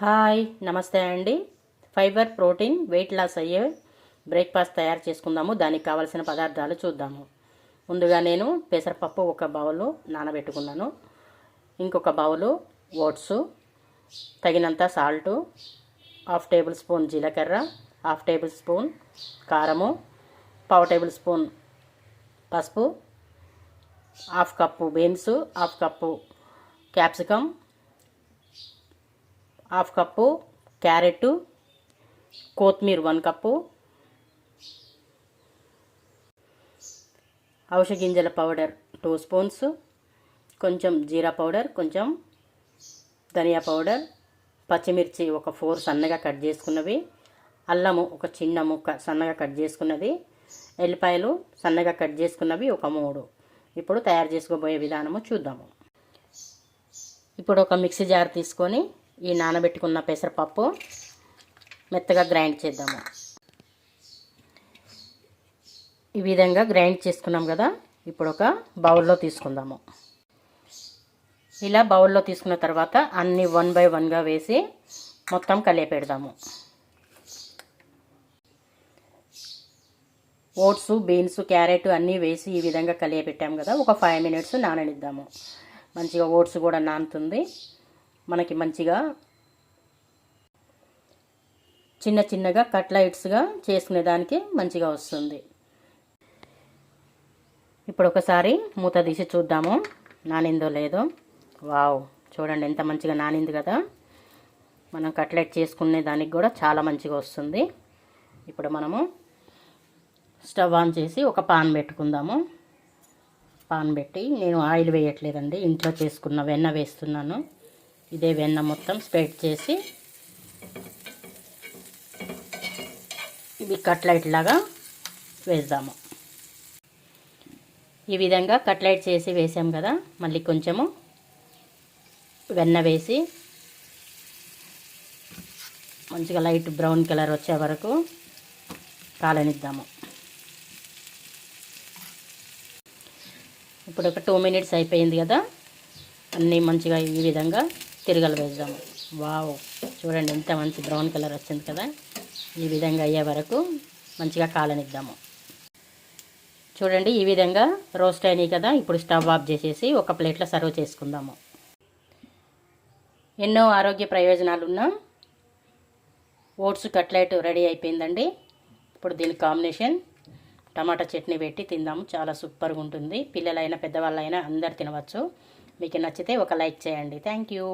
Hi నమస్తే అండి. Fibre protein weight loss అయ్యే బ్రేక్ఫాస్ట్ తయారు చేసుకుందాము. దానికి కావాల్సిన పదార్థాలు చూద్దాము. ముందుగా నేను పెసరపప్పు ఒక బౌలు నానబెట్టుకున్నాను. ఇంకొక బౌలు ఓట్స్, తగినంత సాల్టు, 1/2 టేబుల్ స్పూన్ జీలకర్ర, 1/2 టేబుల్ స్పూన్ కారము, 1/2 టేబుల్ స్పూన్ పసుపు, 1/2 cup beans, 1/2 cup capsicum, 1/2 cup carrot, కొత్తిమీర 1 కప్పు, అవిసె గింజల పౌడర్ 2 స్పూన్స్, కొంచెం జీరా పౌడర్, కొంచెం ధనియా పౌడర్, పచ్చిమిర్చి ఒక 4 సన్నగా కట్ చేసుకున్నవి, అల్లము ఒక చిన్న ముక్క సన్నగా కట్ చేసుకున్నది, ఎల్లిపాయలు సన్నగా కట్ చేసుకున్నవి ఒక 3. ఇప్పుడు తయారు చేసుకోబోయే విధానము చూద్దాము. ఇప్పుడు ఒక మిక్సీ జార్ తీసుకొని ఈ నానబెట్టుకున్న పెసరపప్పు మెత్తగా గ్రైండ్ చేద్దాము. ఈ విధంగా గ్రైండ్ చేసుకున్నాం కదా, ఇప్పుడు ఒక బౌల్లో తీసుకుందాము. ఇలా బౌల్లో తీసుకున్న తర్వాత అన్నీ 1 బై 1గా వేసి మొత్తం కలిపెడదాము. ఓట్స్, బీన్స్, క్యారెట్ అన్నీ వేసి ఈ విధంగా కలియపెట్టాము కదా, ఒక 5 మినిట్స్ నాననిద్దాము. మంచిగా ఓట్స్ కూడా నానుతుంది. మనకి మంచిగా చిన్న చిన్నగా కట్లైట్స్గా చేసుకునేదానికి మంచిగా వస్తుంది. ఇప్పుడు ఒకసారి మూత తీసి చూద్దాము నానిందో లేదో. వావ్, చూడండి ఎంత మంచిగా నానింది కదా. మనం కట్లెట్ చేసుకునే దానికి కూడా చాలా మంచిగా వస్తుంది. ఇప్పుడు మనము స్టవ్ ఆన్ చేసి ఒక పాన్ పెట్టుకుందాము. పాన్ పెట్టి, నేను ఆయిల్ వేయట్లేదండి, ఇంట్లో చేసుకున్న వెన్న వేస్తున్నాను. ఇదే వెన్న మొత్తం స్ప్రెడ్ చేసి ఇవి కట్లైట్ లాగా వేద్దాము. ఈ విధంగా కట్లైట్ చేసి వేసాం కదా, మళ్ళీ కొంచెము వెన్న వేసి మంచిగా లైట్ బ్రౌన్ కలర్ వచ్చే వరకు కాలనిద్దాము. ఇప్పుడు ఒక 2 మినిట్స్ అయిపోయింది కదా, అన్నీ మంచిగా ఈ విధంగా తిరగలు వేద్దాము. వావ్, చూడండి ఎంత మంచి బ్రౌన్ కలర్ వచ్చింది కదా. ఈ విధంగా అయ్యే వరకు మంచిగా కాలనిద్దాము. చూడండి ఈ విధంగా రోస్ట్ అయినాయి కదా. ఇప్పుడు స్టవ్ ఆఫ్ చేసేసి ఒక ప్లేట్లో సర్వ్ చేసుకుందాము. ఎన్నో ఆరోగ్య ప్రయోజనాలున్న ఓట్స్ కట్లెట్ రెడీ అయిపోయిందండి. ఇప్పుడు దీని కాంబినేషన్ టమాటా చట్నీ పెట్టి తిందాము. చాలా సూపర్గా ఉంటుంది. పిల్లలైనా పెద్దవాళ్ళైనా అందరు తినవచ్చు. మీకు నచ్చితే ఒక లైక్ చేయండి. Thank you.